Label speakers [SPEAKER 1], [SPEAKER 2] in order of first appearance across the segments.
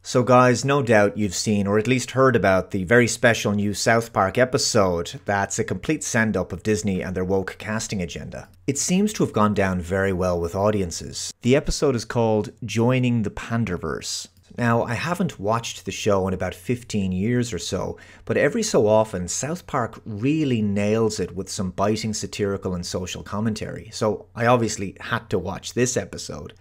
[SPEAKER 1] So guys, no doubt you've seen or at least heard about the very special new South Park episode that's a complete send-up of Disney and their woke casting agenda. It seems to have gone down very well with audiences. The episode is called Joining the Panderverse. Now, I haven't watched the show in about 15 years or so, but every so often South Park really nails it with some biting satirical and social commentary, so I obviously had to watch this episode.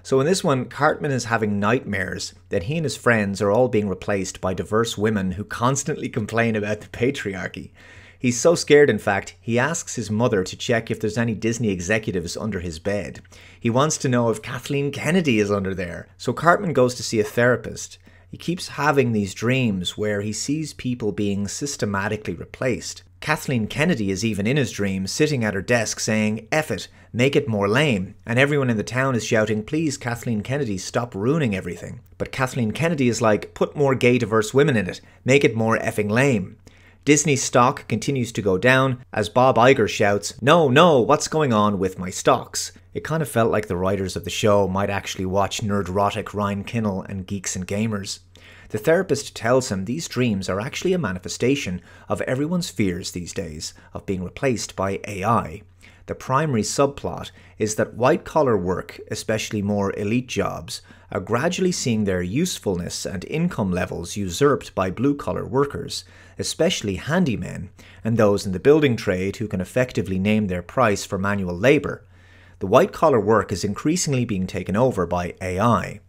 [SPEAKER 1] So in this one, Cartman is having nightmares that he and his friends are all being replaced by diverse women who constantly complain about the patriarchy. He's so scared, in fact, he asks his mother to check if there's any Disney executives under his bed. He wants to know if Kathleen Kennedy is under there. So Cartman goes to see a therapist. He keeps having these dreams where he sees people being systematically replaced. Kathleen Kennedy is even in his dream, sitting at her desk saying, "Eff it, make it more lame," and everyone in the town is shouting, "Please, Kathleen Kennedy, stop ruining everything." But Kathleen Kennedy is like, "Put more gay diverse women in it, make it more effing lame." Disney's stock continues to go down as Bob Iger shouts, "No, no, what's going on with my stocks?" It kind of felt like the writers of the show might actually watch Nerdrotic Ryan Kinnell and Geeks and Gamers. The therapist tells him these dreams are actually a manifestation of everyone's fears these days of being replaced by AI. The primary subplot is that white-collar work, especially more elite jobs, are gradually seeing their usefulness and income levels usurped by blue-collar workers, especially handymen and those in the building trade who can effectively name their price for manual labour. The white-collar work is increasingly being taken over by AI.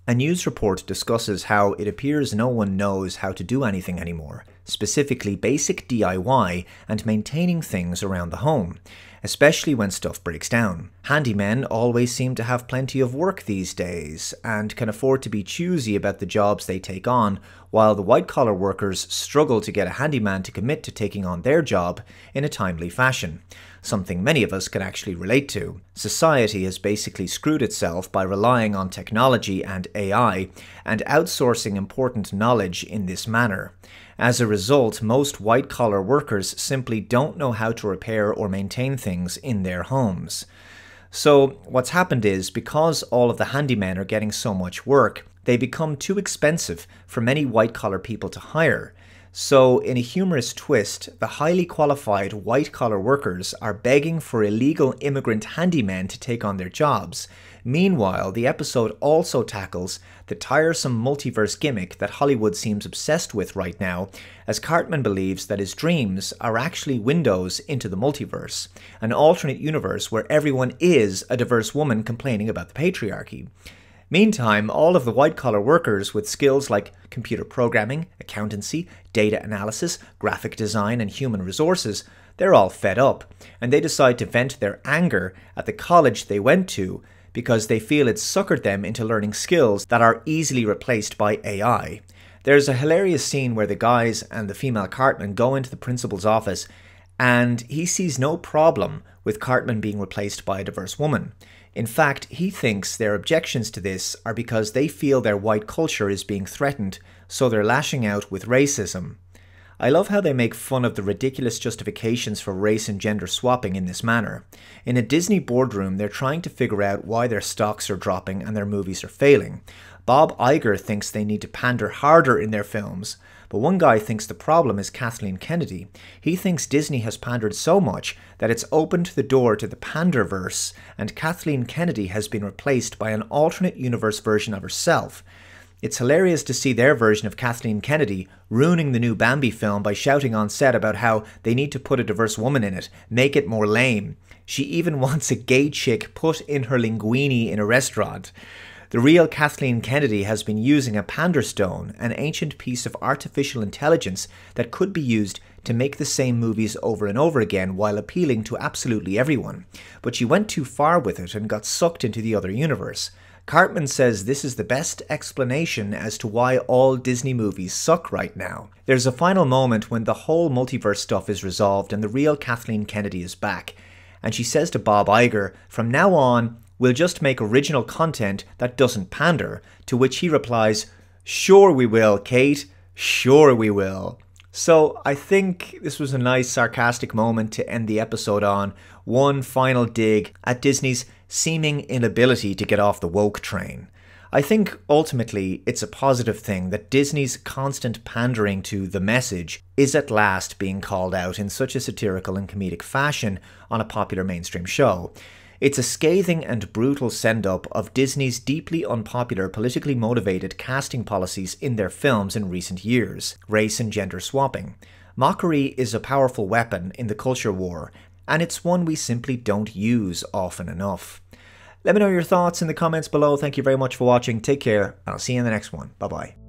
[SPEAKER 1] A news report discusses how it appears no one knows how to do anything anymore, specifically basic DIY and maintaining things around the home, especially when stuff breaks down. Handymen always seem to have plenty of work these days and can afford to be choosy about the jobs they take on, while the white-collar workers struggle to get a handyman to commit to taking on their job in a timely fashion. Something many of us can actually relate to. Society has basically screwed itself by relying on technology and AI and outsourcing important knowledge in this manner. As a result, most white-collar workers simply don't know how to repair or maintain things in their homes. So what's happened is, because all of the handymen are getting so much work, they become too expensive for many white-collar people to hire. So, in a humorous twist, the highly qualified white-collar workers are begging for illegal immigrant handymen to take on their jobs. Meanwhile, the episode also tackles the tiresome multiverse gimmick that Hollywood seems obsessed with right now, as Cartman believes that his dreams are actually windows into the multiverse, an alternate universe where everyone is a diverse woman complaining about the patriarchy. Meantime, all of the white-collar workers with skills like computer programming, accountancy, data analysis, graphic design, and human resources, they're all fed up, and they decide to vent their anger at the college they went to because they feel it suckered them into learning skills that are easily replaced by AI. There's a hilarious scene where the guys and the female Cartman go into the principal's office, and he sees no problem with Cartman being replaced by a diverse woman. In fact, he thinks their objections to this are because they feel their white culture is being threatened, so they're lashing out with racism. I love how they make fun of the ridiculous justifications for race and gender swapping in this manner. In a Disney boardroom, they're trying to figure out why their stocks are dropping and their movies are failing. Bob Iger thinks they need to pander harder in their films, but one guy thinks the problem is Kathleen Kennedy. He thinks Disney has pandered so much that it's opened the door to the Panderverse, and Kathleen Kennedy has been replaced by an alternate universe version of herself. It's hilarious to see their version of Kathleen Kennedy ruining the new Bambi film by shouting on set about how they need to put a diverse woman in it, make it more lame. She even wants a gay chick put in her linguine in a restaurant. The real Kathleen Kennedy has been using a panderstone, an ancient piece of artificial intelligence that could be used to make the same movies over and over again while appealing to absolutely everyone. But she went too far with it and got sucked into the other universe. Cartman says this is the best explanation as to why all Disney movies suck right now. There's a final moment when the whole multiverse stuff is resolved and the real Kathleen Kennedy is back. And she says to Bob Iger, "From now on, we'll just make original content that doesn't pander," to which he replies, "Sure we will, Kate, sure we will." So I think this was a nice sarcastic moment to end the episode on. One final dig at Disney's seeming inability to get off the woke train. I think ultimately it's a positive thing that Disney's constant pandering to the message is at last being called out in such a satirical and comedic fashion on a popular mainstream show. It's a scathing and brutal send-up of Disney's deeply unpopular, politically motivated casting policies in their films in recent years, race and gender swapping. Mockery is a powerful weapon in the culture war, and it's one we simply don't use often enough. Let me know your thoughts in the comments below. Thank you very much for watching. Take care, and I'll see you in the next one. Bye-bye.